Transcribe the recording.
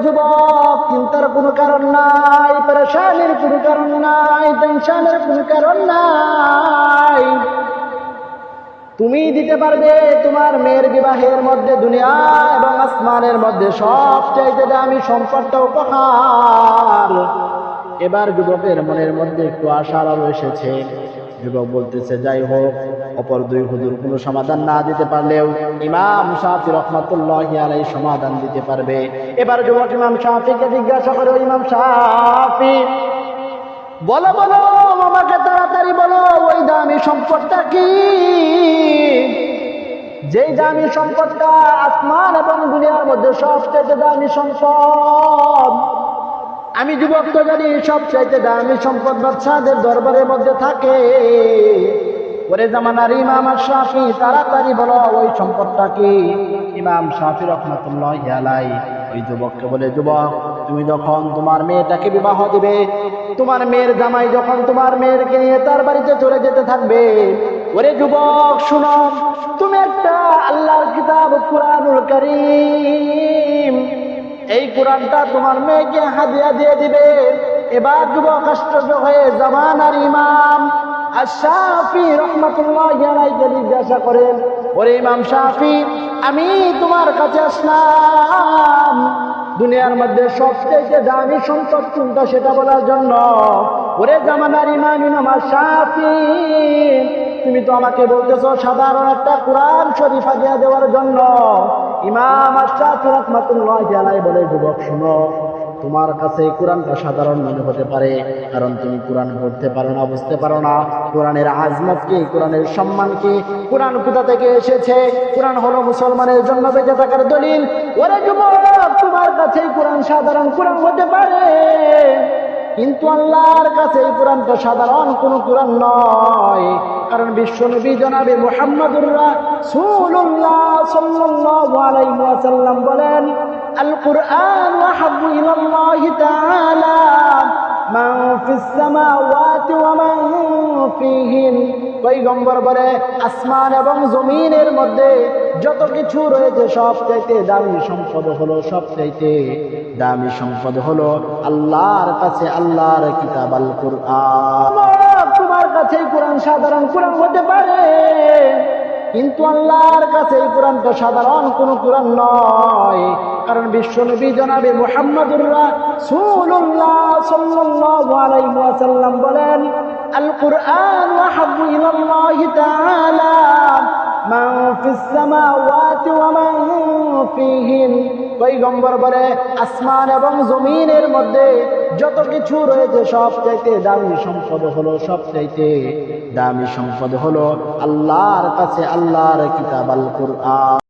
যুবক, চিন্তার কোনো কারণ নাই, পেরেশানির কোনো কারণ নাই, টেনশনের কোনো কারণ নাই। তুমি দিতে পারবে তোমার মেয়ের বিবাহের মধ্যে দুনিয়া এবং আসমানের মধ্যে সবচাইতে দামি সম্পদটা উপহার। এবার যুবকের মনের মধ্যে একটু আশার আলো এসেছে। যুবক বলতেছে, যাই হোক, অপর দুই হুজুর কোনো সমাধান না দিতে পারলেও ইমাম শাফি রহমাতুল্লাহি আলাইহি সমাধান দিতে পারবে। এবার যুবক ইমাম শাফিকে জিজ্ঞাসা করে, ইমাম শাফি বলো বলো, আমাকে তাড়াতাড়ি বলো, ওই দামি সম্পদটা কি? যেই দামি সম্পদটা আসমান এবং দুনিয়ার মধ্যে সবচেয়ে দামি সম্পদ। আমি যুবক তো জানি সবচাইতে দামি সম্পদ বাদশাহদের দরবারের মধ্যে থাকে। ওরে জামানার ইমাম শাফি, তাড়াতাড়ি বলো ওই সম্পদটা কি? ইমাম শাফি রহমাতুল্লাহি আলাইহি ওই যুবককে বলে, যুবক, তুমি যখন তোমার মেয়েটাকে বিবাহ দিবে, তোমার মেয়ের জামাই যখন তোমার মেয়েকে নিয়ে তার বাড়িতে চলে যেতে থাকবে, ওরে যুবক শুনো, তুমি একটা আল্লাহর কিতাব কুরআনুল কারীম, এই কোরআনটা তোমার মেয়েকে হাদিয়া দিয়ে দিবে। এবার যুবক আশ্চর্য হয়ে জামানার ইমাম আশ-শাফি রহমাতুল্লাহি আলাইহি জিজ্ঞাসা করেন, ওরে ইমাম শাফি, আমি তোমার কাছে আসলাম দুনিয়ার মধ্যে সবচেয়ে দামি সম্পদ কোনটা সেটা বলার জন্য। ওরে জামানার ইমাম আশ-শাফি, তুমি তো আমাকে বলতেছো সাধারণ একটা কোরআন শরীফ হাদিয়া দেওয়ার জন্য। ইমাম আশ-শাফি রাহমাতুল্লাহি আলাইহি বলে, যুবক শুনো, তোমার কাছে এই কোরআনটা সাধারণ মনে হতে পারে, কারণ তুমি কোরআন পড়তে পারো না, বুঝতে পারো না কোরআনের আজমত কি, কোরআনের সম্মান কি, কোরআন কোথা থেকে এসেছে। কোরআন হলো মুসলমানের জন্য বেঁচে থাকার দলিল। ওরে যুবক, তোমার কাছে কোরআন সাধারণ কোরআন হতে পারে, কিন্তু আল্লাহর কাছে এই কোরআনটা সাধারণ কোনো কোরআন নয়। কারণ বিশ্বনবী জনাবে মুহাম্মদুর রাসূলুল্লাহ সাল্লাল্লাহু আলাইহি ওয়াসাল্লাম বলেন, আল কুরআন আহাব্বু ইলাল্লাহি তাআলা মান ফিস সামাওয়াতি ওয়া মান ফিহিন। পয়গম্বর বলে, আসমান এবং জমিনের মধ্যে যত কিছু রয়েছে সবচাইতে দামি সম্পদ হলো, সবচাইতে দামি সম্পদ হলো আল্লাহর কাছে আল্লাহর কিতাব আল কুরআন। তোমার কাছে কোরআন সাধারণ কোরআন হতে পারে, কিন্তু আল্লাহর কাছে এই কোরআনটা সাধারণ কোনো কোরআন নয়। কারণ বিশ্বনবী জনাবে মুহাম্মদুর রাসূলুল্লাহ সাল্লাল্লাহু আলাইহি ওয়াসাল্লাম বলেন, আল কুরআন আহাব্বু ইলাল্লাহি তাআলা মান ফিস সামাওয়াতি ওয়া মান ফিহিন। পয়গম্বর বলে, আসমান এবং জমিনের মধ্যে যত কিছু রয়েছে সবচাইতে দামি সম্পদ হলো, সবচাইতে দামি সম্পদ হলো আল্লাহর কাছে আল্লাহর কিতাব আল কুরআন।